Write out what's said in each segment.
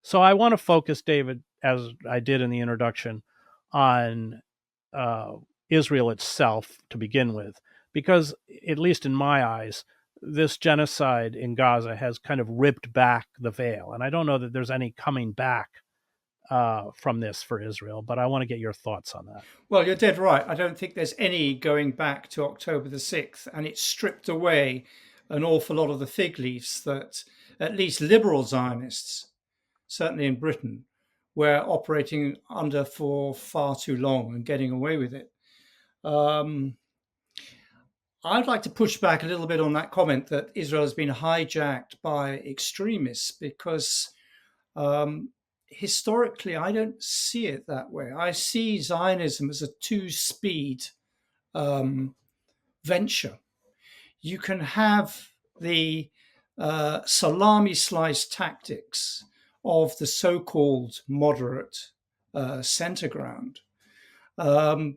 So I want to focus, David, as I did in the introduction, on uh, Israel itself to begin with, because, at least in my eyes, this genocide in Gaza has kind of ripped back the veil. And I don't know that there's any coming back from this for Israel, but I want to get your thoughts on that. Well, you're dead right. I don't think there's any going back to October the 6th, and it stripped away an awful lot of the fig leaves that at least liberal Zionists, certainly in Britain, were operating under for far too long and getting away with it. Um, I'd like to push back a little bit on that comment that Israel has been hijacked by extremists because um, historically, I don't see it that way. I see Zionism as a two-speed um, venture. You can have the salami slice tactics of the so-called moderate center ground,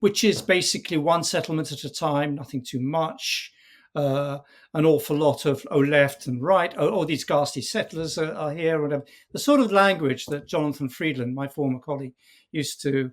which is basically one settlement at a time, nothing too much. An awful lot of left and right. These ghastly settlers are here. Whatever the sort of language that Jonathan Friedland, my former colleague, used to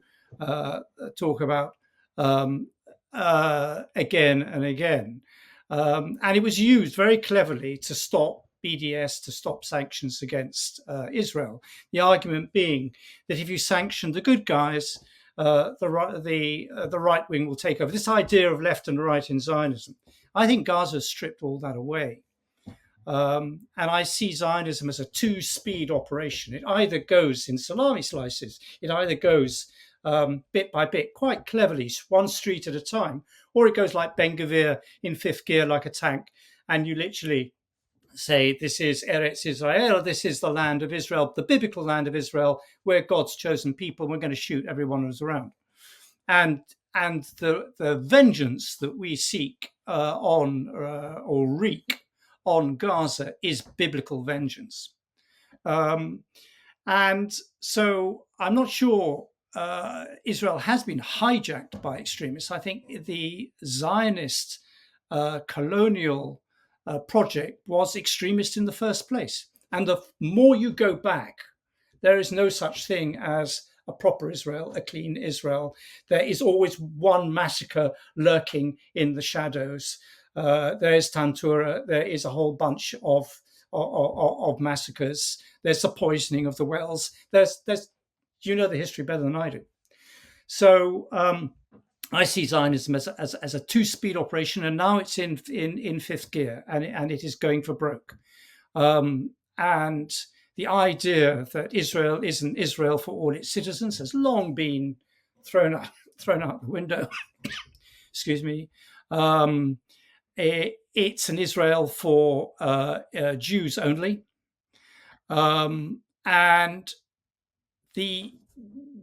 talk about um, again and again, and it was used very cleverly to stop BDS, to stop sanctions against Israel. The argument being that if you sanction the good guys, the right wing will take over. This idea of left and right in Zionism, I think Gaza stripped all that away. And I see Zionism as a two-speed operation. It either goes in salami slices, it either goes bit by bit, quite cleverly, one street at a time, or it goes like Ben Gvir in fifth gear, like a tank, and you literally say, this is Eretz Israel, this is the land of Israel, the biblical land of Israel, where God's chosen people, we're going to shoot everyone who's around. And the vengeance that we seek or wreak on Gaza is biblical vengeance. And so I'm not sure Israel has been hijacked by extremists. I think the Zionist colonial project was extremist in the first place. And the more you go back, there is no such thing as a proper Israel, a clean Israel. There is always one massacre lurking in the shadows. There is Tantura. There is a whole bunch of massacres. There's the poisoning of the wells. There's you know the history better than I do. So I see Zionism as a two-speed operation, and now it's in fifth gear, and it is going for broke. And the idea that Israel isn't Israel for all its citizens has long been thrown out the window. Excuse me. It's an Israel for Jews only, and the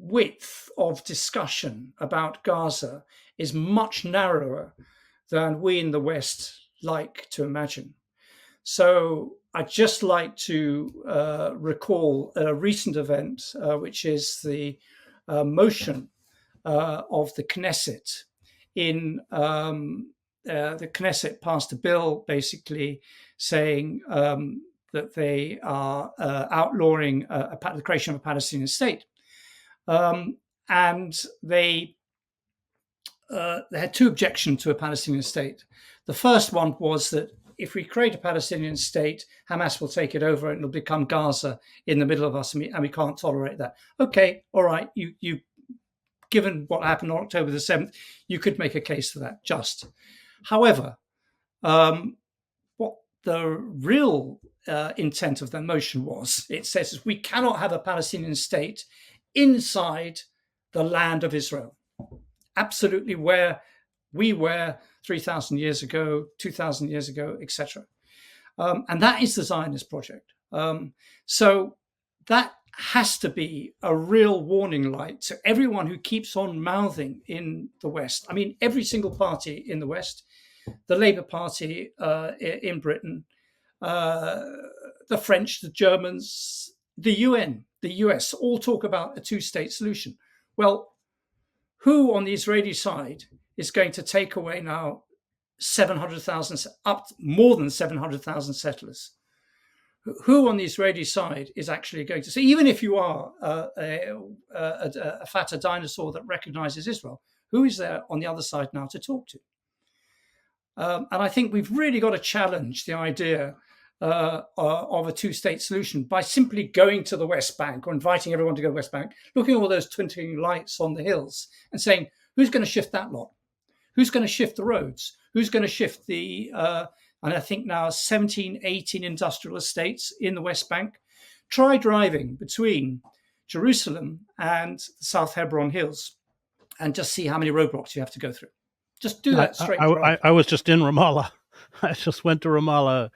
width of discussion about Gaza is much narrower than we in the West like to imagine. So I'd just like to recall a recent event, which is the motion of the Knesset. The Knesset passed a bill basically saying that they are outlawing the creation of a Palestinian state. And they had two objections to a Palestinian state. The first one was that if we create a Palestinian state, Hamas will take it over and it'll become Gaza in the middle of us, and we can't tolerate that. Okay, all right, you given what happened on October the 7th, you could make a case for that, just. However, what the real intent of the motion was, it says we cannot have a Palestinian state inside the land of Israel. Absolutely where we were 3,000 years ago, 2,000 years ago, etc. And that is the Zionist project. So that has to be a real warning light to everyone who keeps on mouthing in the West. I mean, every single party in the West, the Labour Party in Britain, the French, the Germans, the UN, the US, all talk about a two-state solution. Well, who on the Israeli side is going to take away now 700,000, up more than 700,000 settlers? Who on the Israeli side is actually going to see, even if you are a fatter dinosaur that recognizes Israel, who is there on the other side now to talk to? And I think we've really got to challenge the idea of a two-state solution by simply going to the West Bank or inviting everyone to go to the West Bank, looking at all those twinkling lights on the hills and saying, who's going to shift that lot? Who's going to shift the roads? Who's going to shift and I think now 17, 18 industrial estates in the West Bank? Try driving between Jerusalem and the South Hebron Hills and just see how many roadblocks you have to go through. Just do that straight drive. I was just in Ramallah. I just went to Ramallah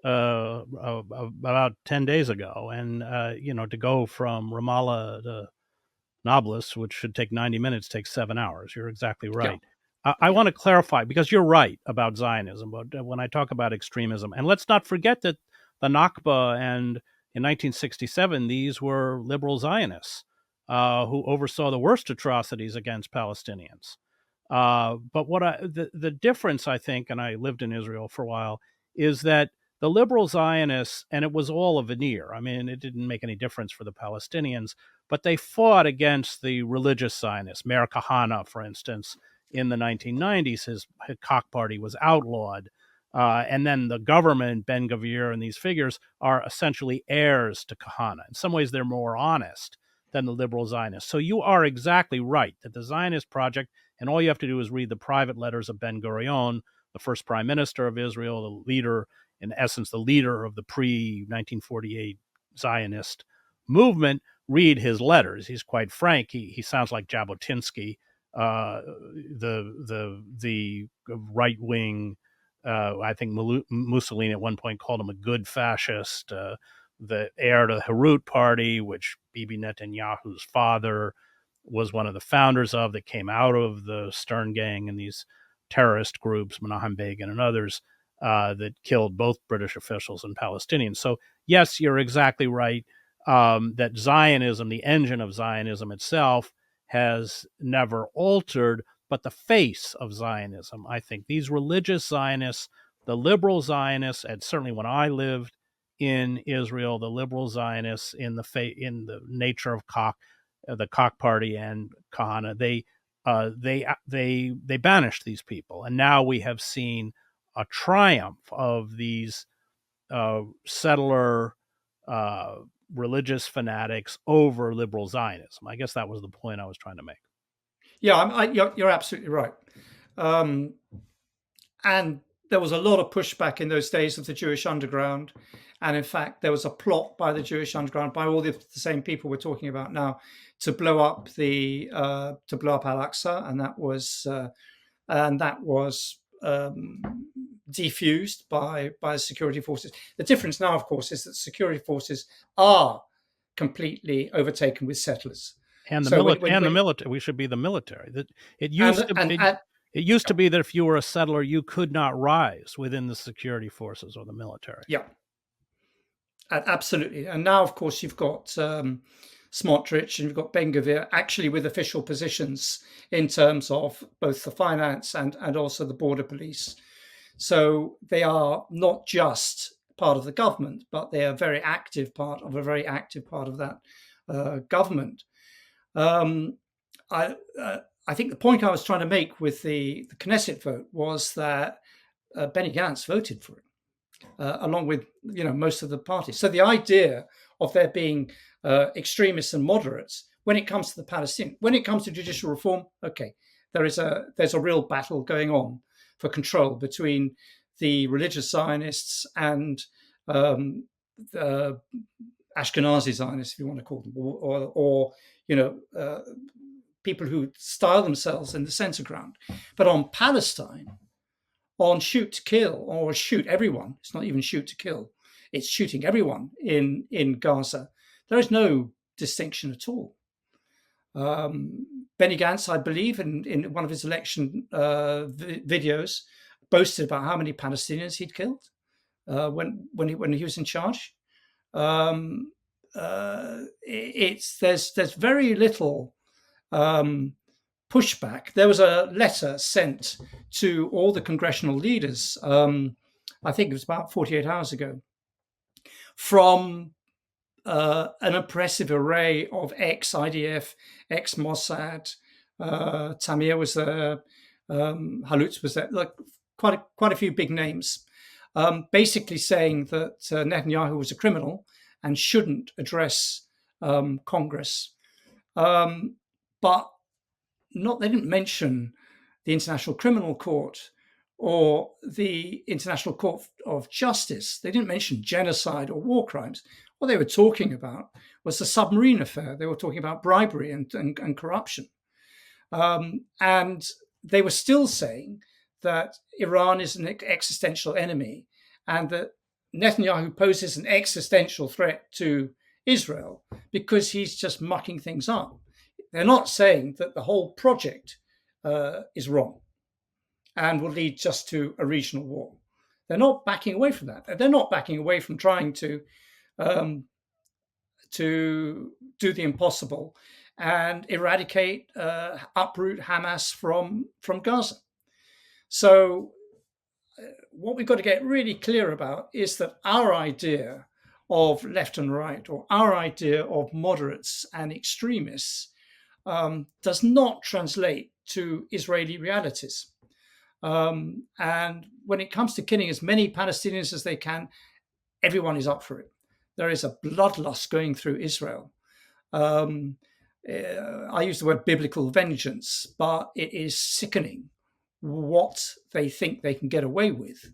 about 10 days ago. And, to go from Ramallah to Nablus, which should take 90 minutes, takes 7 hours. You're exactly right. Yeah. I want to clarify, because you're right about Zionism, but when I talk about extremism, and let's not forget that the Nakba and in 1967, these were liberal Zionists who oversaw the worst atrocities against Palestinians. But the difference, I think, and I lived in Israel for a while, is that the liberal Zionists, and it was all a veneer. I mean, it didn't make any difference for the Palestinians, but they fought against the religious Zionists. Meir Kahane, for instance, in the 1990s, his Koch party was outlawed. And then the government, Ben Gvir, and these figures are essentially heirs to Kahane. In some ways, they're more honest than the liberal Zionists. So you are exactly right that the Zionist project, and all you have to do is read the private letters of Ben Gurion, the first prime minister of Israel, the leader, in essence, the leader of the pre-1948 Zionist movement. Read his letters. He's quite frank. He sounds like Jabotinsky, the right-wing. I think Mussolini at one point called him a good fascist. The heir to the Herut party, which Bibi Netanyahu's father was one of the founders of, that came out of the Stern Gang and these terrorist groups, Menachem Begin and others, that killed both British officials and Palestinians. So, yes, you're exactly right that Zionism, the engine of Zionism itself, has never altered, but the face of Zionism, I think, these religious Zionists, the liberal Zionists, and certainly when I lived in Israel, the liberal Zionists in the nature of Koch, the Koch party and Kahane, they banished these people, and now we have seen a triumph of these settler religious fanatics over liberal Zionism. I guess that was the point I was trying to make. Yeah, you're absolutely right. And there was a lot of pushback in those days of the Jewish underground. And in fact, there was a plot by the Jewish underground, by all the same people we're talking about now, to blow up Al-Aqsa, and that was defused by security forces. The difference now, of course, is that security forces are completely overtaken with settlers. And the military. We should be the military. It used to be that if you were a settler, you could not rise within the security forces or the military. Yeah, absolutely. And now, of course, you've got Smotrich and you've got Ben Gvir actually with official positions in terms of both the finance and also the border police. So they are not just part of the government, but they are a very active part of that government. I think the point I was trying to make with the Knesset vote was that Benny Gantz voted for it, along with most of the parties. So the idea of there being extremists and moderates when it comes to the Palestinians, when it comes to judicial reform, okay, there's a real battle going on for control between the religious Zionists and the Ashkenazi Zionists, if you want to call them, or people who style themselves in the center ground. But on Palestine, on shoot to kill or shoot everyone, it's not even shoot to kill, it's shooting everyone in Gaza. There is no distinction at all. Benny Gantz, I believe, in one of his election videos, boasted about how many Palestinians he'd killed when he was in charge. There's very little pushback. There was a letter sent to all the congressional leaders, I think it was about 48 hours ago, from an oppressive array of ex-IDF, ex-Mossad. Tamir was there, Halutz was there, like quite a few big names, basically saying that Netanyahu was a criminal and shouldn't address Congress. But they didn't mention the International Criminal Court or the International Court of Justice. They didn't mention genocide or war crimes. What they were talking about was the submarine affair. They were talking about bribery and corruption. And they were still saying that Iran is an existential enemy and that Netanyahu poses an existential threat to Israel because he's just mucking things up. They're not saying that the whole project is wrong and will lead just to a regional war. They're not backing away from that. They're not backing away from trying to do the impossible and eradicate, uproot Hamas from Gaza. So what we've got to get really clear about is that our idea of left and right, or our idea of moderates and extremists, does not translate to Israeli realities. And when it comes to killing as many Palestinians as they can, everyone is up for it. There is a bloodlust going through Israel. I use the word biblical vengeance, but it is sickening what they think they can get away with.